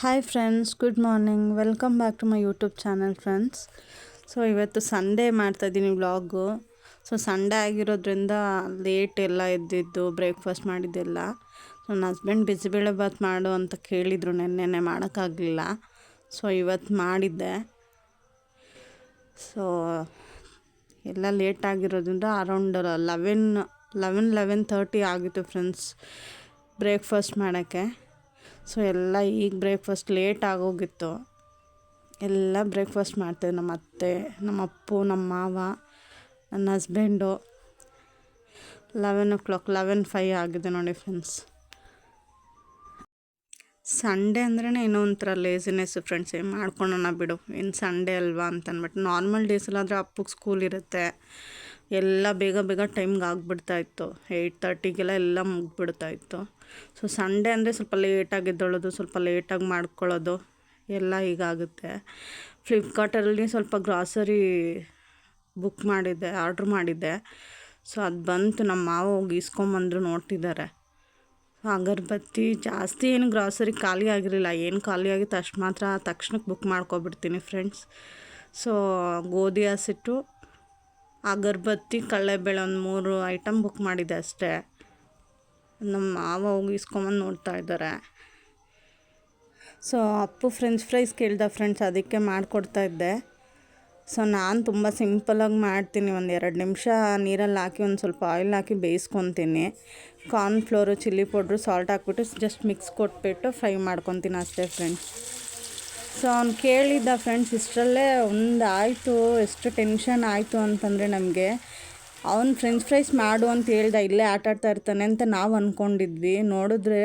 Hi friends, good morning. Welcome back to my YouTube channel friends. So ಇವತ್ತು Sunday ಮಾಡ್ತಾಯಿದ್ದೀನಿ vlog. So Sunday ಆಗಿರೋದ್ರಿಂದ late ಎಲ್ಲ ಎದ್ದಿದ್ದು, breakfast ಮಾಡಿದ್ದೆಲ್ಲ. ಸೊ ನನ್ನ ಹಸ್ಬೆಂಡ್ ಬಿಸಿಬೇಳೆಭಾತ್ ಮಾಡು ಅಂತ ಕೇಳಿದರು, ನೆನ್ನೆ ಮಾಡೋಕ್ಕಾಗಲಿಲ್ಲ. ಸೊ ಇವತ್ತು ಮಾಡಿದ್ದೆ. ಸೊ ಎಲ್ಲ ಲೇಟ್ ಆಗಿರೋದ್ರಿಂದ ಅರೌಂಡ್ 11:30 ಆಗಿತ್ತು ಫ್ರೆಂಡ್ಸ್ ಬ್ರೇಕ್ಫಾಸ್ಟ್ ಮಾಡೋಕ್ಕೆ. ಸೊ ಎಲ್ಲ ಈಗ ಬ್ರೇಕ್ಫಾಸ್ಟ್ ಲೇಟ್ ಆಗೋಗಿತ್ತು. ಎಲ್ಲ ಬ್ರೇಕ್ಫಾಸ್ಟ್ ಮಾಡ್ತೇವೆ. ನಮ್ಮ ಅತ್ತೆ, ನಮ್ಮ ಅಪ್ಪು, ನಮ್ಮ ಮಾವ, ನನ್ನ ಹಸ್ಬೆಂಡು. 11:05 ಆಗಿದೆ ನೋಡಿ ಫ್ರೆಂಡ್ಸ್. ಸಂಡೇ ಅಂದ್ರೇ ಏನೋ ಒಂಥರ ಲೇಸಿನೆಸ್ಸು ಫ್ರೆಂಡ್ಸ್. ಏನು ಮಾಡ್ಕೊಳ್ಳೋಣ ಬಿಡು, ಇನ್ನು ಸಂಡೇ ಅಲ್ವಾ ಅಂತ ಅಂದ್ಬಿಟ್ಟು. ನಾರ್ಮಲ್ ಡೇಸಲ್ಲಾದರೆ ಅಪ್ಪಗೆ ಸ್ಕೂಲ್ ಇರುತ್ತೆ, ಎಲ್ಲ ಬೇಗ ಟೈಮ್ಗೆ ಆಗಿಬಿಡ್ತಾಯಿತ್ತು. 8:30 ಎಲ್ಲ ಮುಗಿದ್ಬಿಡ್ತಾಯಿತ್ತು. ಸೊ ಸಂಡೇ ಅಂದರೆ ಸ್ವಲ್ಪ ಲೇಟಾಗಿ ಎದ್ದೇಳೋದು, ಸ್ವಲ್ಪ ಲೇಟಾಗಿ ಮಾಡ್ಕೊಳ್ಳೋದು ಎಲ್ಲ ಹೀಗಾಗುತ್ತೆ. ಫ್ಲಿಪ್ಕಾರ್ಟಲ್ಲಿ ಸ್ವಲ್ಪ ಗ್ರಾಸರಿ ಆರ್ಡ್ರ್ ಮಾಡಿದ್ದೆ. ಸೊ ಅದು ಬಂತು. ನಮ್ಮ ಮಾವ ಹೋಗಿ ಇಸ್ಕೊಂಬಂದರು, ನೋಡ್ತಿದ್ದಾರೆ. ಅಗರಬತ್ತಿ ಜಾಸ್ತಿ ಏನು ಗ್ರಾಸರಿ ಖಾಲಿ ಆಗಿರಲಿಲ್ಲ. ಏನು ಖಾಲಿ ಆಗಿತ್ತು ಅಷ್ಟು ಮಾತ್ರ ತಕ್ಷಣಕ್ಕೆ ಬುಕ್ ಮಾಡ್ಕೊಬಿಡ್ತೀನಿ ಫ್ರೆಂಡ್ಸ್. ಸೊ ಗೋಧಿ ಹಸಿಟ್ಟು, ಅಗರಬತ್ತಿ, ಕಡಲೆಬೇಳೆ ಒಂದು 3 ಐಟಮ್ ಬುಕ್ ಮಾಡಿದ್ದೆ ಅಷ್ಟೇ. ನಮ್ಮ ಮಾವ ಹೋಗಿ ಇಸ್ಕೊಂಬಂದು ನೋಡ್ತಾ ಇದ್ದಾರೆ. ಸೊ ಅಪ್ಪು ಫ್ರೆಂಚ್ ಫ್ರೈಸ್ ಕೇಳ್ದ ಫ್ರೆಂಡ್ಸ್, ಅದಕ್ಕೆ ಮಾಡಿಕೊಡ್ತಾಯಿದ್ದೆ. ಸೊ ನಾನು ತುಂಬ ಸಿಂಪಲಾಗಿ ಮಾಡ್ತೀನಿ. ಒಂದು 2 ನಿಮಿಷ ನೀರಲ್ಲಿ ಹಾಕಿ ಒಂದು ಸ್ವಲ್ಪ ಆಯಿಲ್ ಹಾಕಿ ಬೇಯಿಸ್ಕೊತೀನಿ. ಕಾರ್ನ್ಫ್ಲೋರು, ಚಿಲ್ಲಿ ಪೌಡ್ರು, ಸಾಲ್ಟ್ ಹಾಕ್ಬಿಟ್ಟು ಜಸ್ಟ್ ಮಿಕ್ಸ್ ಕೊಟ್ಬಿಟ್ಟು ಫ್ರೈ ಮಾಡ್ಕೊತೀನಿ ಅಷ್ಟೇ ಫ್ರೆಂಡ್ಸ್. ಸೊ ಅವ್ನು ಕೇಳಿದ್ದ ಫ್ರೆಂಡ್ಸ್, ಇಷ್ಟರಲ್ಲೇ ಆಯಿತು. ಎಷ್ಟು ಟೆನ್ಷನ್ ಆಯಿತು ಅಂತಂದರೆ ನಮಗೆ. ಅವ್ನು ಫ್ರೆಂಚ್ ಫ್ರೈಸ್ ಮಾಡು ಅಂತ ಹೇಳ್ದ, ಇಲ್ಲೇ ಆಟಾಡ್ತಾ ಇರ್ತಾನೆ ಅಂತ ನಾವು ಅಂದ್ಕೊಂಡಿದ್ವಿ. ನೋಡಿದ್ರೆ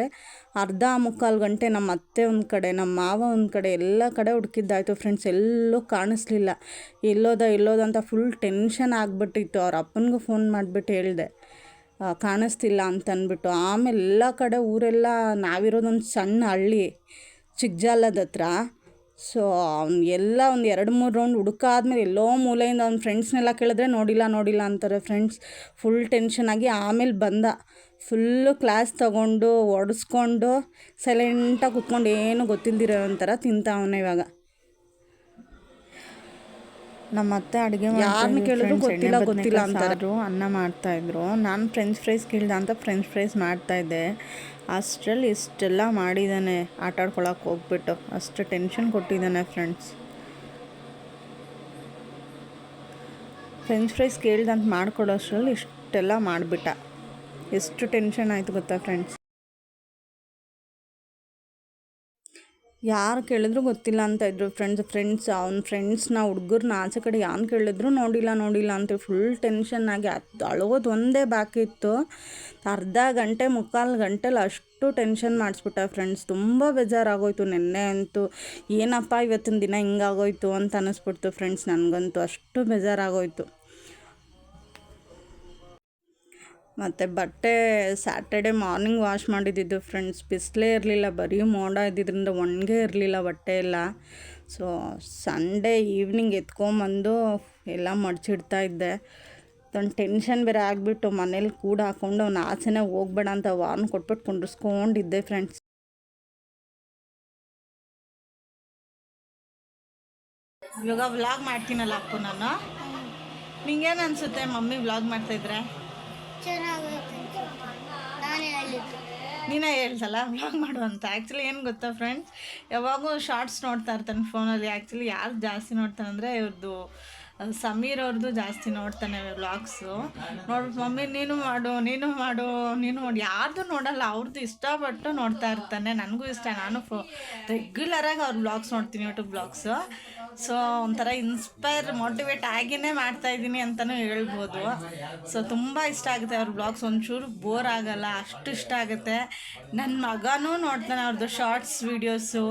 ಅರ್ಧ ಮುಕ್ಕಾಲು ಗಂಟೆ ನಮ್ಮ ಅತ್ತೆ ಒಂದು ಕಡೆ, ನಮ್ಮ ಮಾವ ಒಂದು ಕಡೆ, ಎಲ್ಲ ಕಡೆ ಹುಡುಕಿದ್ದಾಯಿತು ಫ್ರೆಂಡ್ಸ್. ಎಲ್ಲೂ ಕಾಣಿಸ್ಲಿಲ್ಲ. ಎಲ್ಲೋದ ಅಂತ ಫುಲ್ ಟೆನ್ಷನ್ ಆಗಿಬಿಟ್ಟಿತ್ತು. ಅವ್ರ ಅಪ್ಪನಿಗೂ ಫೋನ್ ಮಾಡಿಬಿಟ್ಟು ಹೇಳಿದೆ, ಕಾಣಿಸ್ತಿಲ್ಲ ಅಂತಂದ್ಬಿಟ್ಟು. ಆಮೇಲೆ ಎಲ್ಲ ಕಡೆ ಊರೆಲ್ಲ, ನಾವಿರೋದೊಂದು ಸಣ್ಣ ಹಳ್ಳಿ ಚಿಕ್ಕಜಾಲದ ಹತ್ರ. ಸೊ ಅವ್ನು ಎಲ್ಲ ಒಂದು 2-3 ರೌಂಡ್ ಹುಡುಕಾದ್ಮೇಲೆ ಎಲ್ಲೋ ಮೂಲೆಯಿಂದ ಅವ್ನ ಫ್ರೆಂಡ್ಸ್ನೆಲ್ಲ ಕೇಳಿದ್ರೆ ನೋಡಿಲ್ಲ ಅಂತಾರೆ ಫ್ರೆಂಡ್ಸ್. ಫುಲ್ ಟೆನ್ಷನಾಗಿ ಆಮೇಲೆ ಬಂದ. ಫುಲ್ಲು ಕ್ಲಾಸ್ ತೊಗೊಂಡು ಒಡಿಸ್ಕೊಂಡು ಸೈಲೆಂಟಾಗಿ ಕುತ್ಕೊಂಡು ಏನು ಗೊತ್ತಿಲ್ದಿರೋ ಒಂಥರ ತಿಂತಾವನೆ ಇವಾಗ. ನಮ್ಮ ಅತ್ತೆ ಅಡುಗೆ ಯಾರನ್ನ ಕೇಳಿದ್ರು ಗೊತ್ತಿಲ್ಲ ಅಂತಾರು. ಅನ್ನ ಮಾಡ್ತಾಯಿದ್ರು. ನಾನು ಫ್ರೆಂಚ್ ಫ್ರೈಸ್ ಕೇಳ್ದೆ ಅಂತ ಫ್ರೆಂಚ್ ಫ್ರೈಸ್ ಮಾಡ್ತಾಯಿದ್ದೆ. ಅಷ್ಟರಲ್ಲಿ ಇಷ್ಟೆಲ್ಲ ಮಾಡಿದ್ದಾನೆ, ಆಟಾಡ್ಕೊಳಕ್ಕೆ ಹೋಗ್ಬಿಟ್ಟು. ಅಷ್ಟು ಟೆನ್ಷನ್ ಕೊಟ್ಟಿದ್ದಾನೆ ಫ್ರೆಂಡ್ಸ್. ಫ್ರೆಂಚ್ ಫ್ರೈಸ್ ಕೇಳ್ದಂತ ಮಾಡಿಕೊಡೋ ಅಷ್ಟರಲ್ಲಿ ಇಷ್ಟೆಲ್ಲ ಮಾಡಿಬಿಟ್ಟ. ಎಷ್ಟು ಟೆನ್ಷನ್ ಆಯಿತು ಗೊತ್ತಾ ಫ್ರೆಂಡ್ಸ್. ಯಾರು ಕೇಳಿದ್ರು ಗೊತ್ತಿಲ್ಲ ಅಂತ ಇದ್ರು ಫ್ರೆಂಡ್ಸ್. ಅವ್ನ ಫ್ರೆಂಡ್ಸ್ನ, ಹುಡುಗರನ್ನ ಆಚೆ ಕಡೆ ಯಾರು ಕೇಳಿದ್ರು ನೋಡಿಲ್ಲ ಅಂತ ಫುಲ್ ಟೆನ್ಷನ್ನಾಗಿ ಅಳೋದು ಒಂದೇ ಬಾಕಿ ಇತ್ತು. ಅರ್ಧ ಗಂಟೆ ಮುಕ್ಕಾಲು ಗಂಟೆಲಿ ಅಷ್ಟು ಟೆನ್ಷನ್ ಮಾಡಿಸ್ಬಿಟ್ಟ ಫ್ರೆಂಡ್ಸ್. ತುಂಬ ಬೇಜಾರಾಗೋಯ್ತು ನೆನ್ನೆ ಅಂತೂ. ಏನಪ್ಪ ಇವತ್ತಿನ ದಿನ ಹಿಂಗಾಗೋಯ್ತು ಅಂತ ಅನ್ನಿಸ್ಬಿಡ್ತು ಫ್ರೆಂಡ್ಸ್. ನನಗಂತೂ ಅಷ್ಟು ಬೇಜಾರಾಗೋಯ್ತು. ಮತ್ತು ಬಟ್ಟೆ ಸ್ಯಾಟರ್ಡೆ ಮಾರ್ನಿಂಗ್ ವಾಶ್ ಮಾಡಿದ್ದಿದ್ದು ಫ್ರೆಂಡ್ಸ್. ಬಿಸಿಲೇ ಇರಲಿಲ್ಲ, ಬರೀ ಮೋಡ ಇದ್ದಿದ್ದರಿಂದ ಒಣಗೇ ಇರಲಿಲ್ಲ ಬಟ್ಟೆ ಎಲ್ಲ. ಸೊ ಸಂಡೇ ಈವ್ನಿಂಗ್ ಎತ್ಕೊಂಬಂದು ಎಲ್ಲ ಮಡಚಿಡ್ತಾಯಿದ್ದೆ. ಒಂದು ಟೆನ್ಷನ್ ಬೇರೆ ಆಗಿಬಿಟ್ಟು ಮನೇಲಿ ಕೂಡ ಹಾಕ್ಕೊಂಡು ಅವ್ನು ಆಚೆನೇ ಹೋಗ್ಬೇಡ ಅಂತ ವಾರ್ನ್ ಕೊಟ್ಬಿಟ್ಟು ಕುಂಡ್ರಿಸ್ಕೊಂಡಿದ್ದೆ ಫ್ರೆಂಡ್ಸ್. ಇವಾಗ ವ್ಲಾಗ್ ಮಾಡ್ತೀನಲ್ಲ ಅಪ್ಪು ನಾನು. ನಿಂಗೇನು ಅನಿಸುತ್ತೆ ಮಮ್ಮಿ ವ್ಲಾಗ್ ಮಾಡ್ತಾಯಿದ್ರೆ? ನೀನೇ ಹೇಳ್ದಲ್ಲ ವ್ಲಾಗ್ ಮಾಡು ಅಂತ. ಆ್ಯಕ್ಚುಲಿ ಏನು ಗೊತ್ತಾ ಫ್ರೆಂಡ್ಸ್, ಯಾವಾಗೂ ಶಾರ್ಟ್ಸ್ ನೋಡ್ತಾ ಇರ್ತಾನೆ ಫೋನಲ್ಲಿ. ಆ್ಯಕ್ಚುಲಿ ಯಾರು ಜಾಸ್ತಿ ನೋಡ್ತಾನೆ ಅಂದರೆ ಇವ್ರದ್ದು ಸಮೀರ್ ಅವ್ರದ್ದು ಜಾಸ್ತಿ ನೋಡ್ತಾನೆ ವ್ಲಾಗ್ಸು. ನೋಡ್ಬಿಟ್ಟು ಮಮ್ಮಿ ನೀನು ಮಾಡಿ ಯಾರ್ದು ನೋಡಲ್ಲ, ಅವ್ರದ್ದು ಇಷ್ಟಪಟ್ಟು ನೋಡ್ತಾ ಇರ್ತಾನೆ. ನನಗೂ ಇಷ್ಟ, ನಾನು ರೆಗ್ಯುಲರಾಗಿ ಅವ್ರ ವ್ಲಾಗ್ಸ್ ನೋಡ್ತೀನಿ, ಯೂಟ್ಯೂಬ್ ವ್ಲಾಗ್ಸು. ಸೊ ಒಂಥರ ಮೋಟಿವೇಟ್ ಆಗಿಯೇ ಮಾಡ್ತಾಯಿದ್ದೀನಿ ಅಂತಲೂ ಹೇಳ್ಬೋದು. ಸೊ ತುಂಬ ಇಷ್ಟ ಆಗುತ್ತೆ ಅವ್ರ ವ್ಲಾಗ್ಸ್. ಒಂಚೂರು ಬೋರ್ ಆಗಲ್ಲ, ಅಷ್ಟು ಇಷ್ಟ ಆಗುತ್ತೆ. ನನ್ನ ಮಗನೂ ನೋಡ್ತಾನೆ ಅವ್ರದ್ದು ಶಾರ್ಟ್ಸ್ ವೀಡಿಯೋಸು.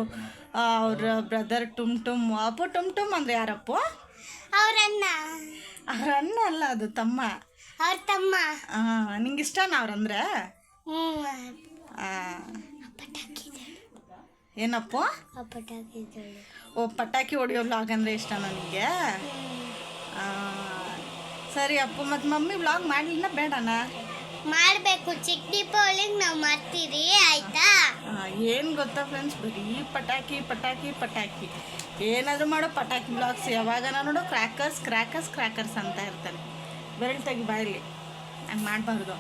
ಅವ್ರ ಬ್ರದರ್ ಟುಮ್ ಅಪ್ಪು ಟುಮ್ ಅಂದರೆ ಯಾರಪ್ಪು? ಅವ್ರ ಅಣ್ಣ ಅಲ್ಲ, ಅದು ತಮ್ಮ. ಅವ್ರ ತಮ್ಮ. ನಿಂಗೆ ಇಷ್ಟನಾ ಅವ್ರಂದ್ರೆ? ಏನಪ್ಪ? ಪಟಾಕಿ ಹೊಡಿಯೋ ವ್ಲಾಗ್ ಅಂದರೆ ಇಷ್ಟ ನನಗೆ. ಸರಿ ಅಪ್ಪು. ಮತ್ತು ಮಮ್ಮಿ ವ್ಲಾಗ್ ಮಾಡಲಿಲ್ಲ ಬೇಡನಾ? ಮಾಡಬೇಕು. ಚಿಕ್ಕ ದೀಪಾವಳಿಗೆ ನಾವು ಮಾಡ್ತೀರಿ, ಆಯ್ತಾ? ಏನು ಗೊತ್ತಾ ಫ್ರೆಂಡ್ಸ್, ಬರೀ ಪಟಾಕಿ ಪಟಾಕಿ ಪಟಾಕಿ, ಏನಾದರೂ ಮಾಡೋ ಪಟಾಕಿ ಬ್ಲಾಗ್ಸ್. ಯಾವಾಗ ನೋಡೋ ಕ್ರ್ಯಾಕರ್ಸ್ ಕ್ರ್ಯಾಕರ್ಸ್ ಕ್ರ್ಯಾಕರ್ಸ್ ಅಂತ ಇರ್ತಾರೆ. ಬೆರಳು ತೆಗಿ ಬಾಯಲ್ಲಿ, ಹಂಗೆ ಮಾಡಬಾರ್ದು.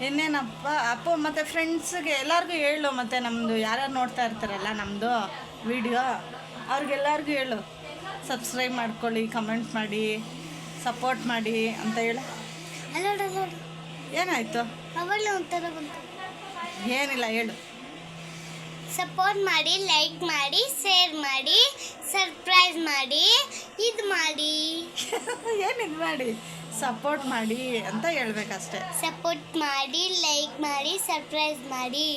ಇನ್ನೇನಪ್ಪ ಅಪ್ಪ ಮತ್ತು ಫ್ರೆಂಡ್ಸ್ಗೆ ಎಲ್ಲರಿಗೂ ಹೇಳು, ಮತ್ತು ನಮ್ಮದು ಯಾರ್ಯಾರು ನೋಡ್ತಾ ಇರ್ತಾರಲ್ಲ ನಮ್ಮದು ವಿಡಿಯೋ, ಅವ್ರಿಗೆಲ್ಲರಿಗೂ ಹೇಳು ಸಬ್ಸ್ಕ್ರೈಬ್ ಮಾಡ್ಕೊಳ್ಳಿ, ಕಮೆಂಟ್ ಮಾಡಿ, ಸಪೋರ್ಟ್ ಮಾಡಿ ಅಂತ ಹೇಳು. ಅಲ್ಲೋಡು ಏನಾಯಿತು? ಅವಳು ಒಂಥರ ಬಂತು. ಏನಿಲ್ಲ ಹೇಳು. ಸಪೋರ್ಟ್ ಮಾಡಿ, ಲೈಕ್ ಮಾಡಿ, ಶೇರ್ ಮಾಡಿ, ಸರ್ಪ್ರೈಸ್ ಮಾಡಿ, ಇದು ಮಾಡಿ. ಏನಿದು ಮಾಡಿ? ಸಪೋರ್ಟ್ ಮಾಡಿ ಅಂತ ಹೇಳ್ಬೇಕಷ್ಟೆ. ಸಪೋರ್ಟ್ ಮಾಡಿ, ಲೈಕ್ ಮಾಡಿ, ಸರ್ಪ್ರೈಸ್ ಮಾಡಿ.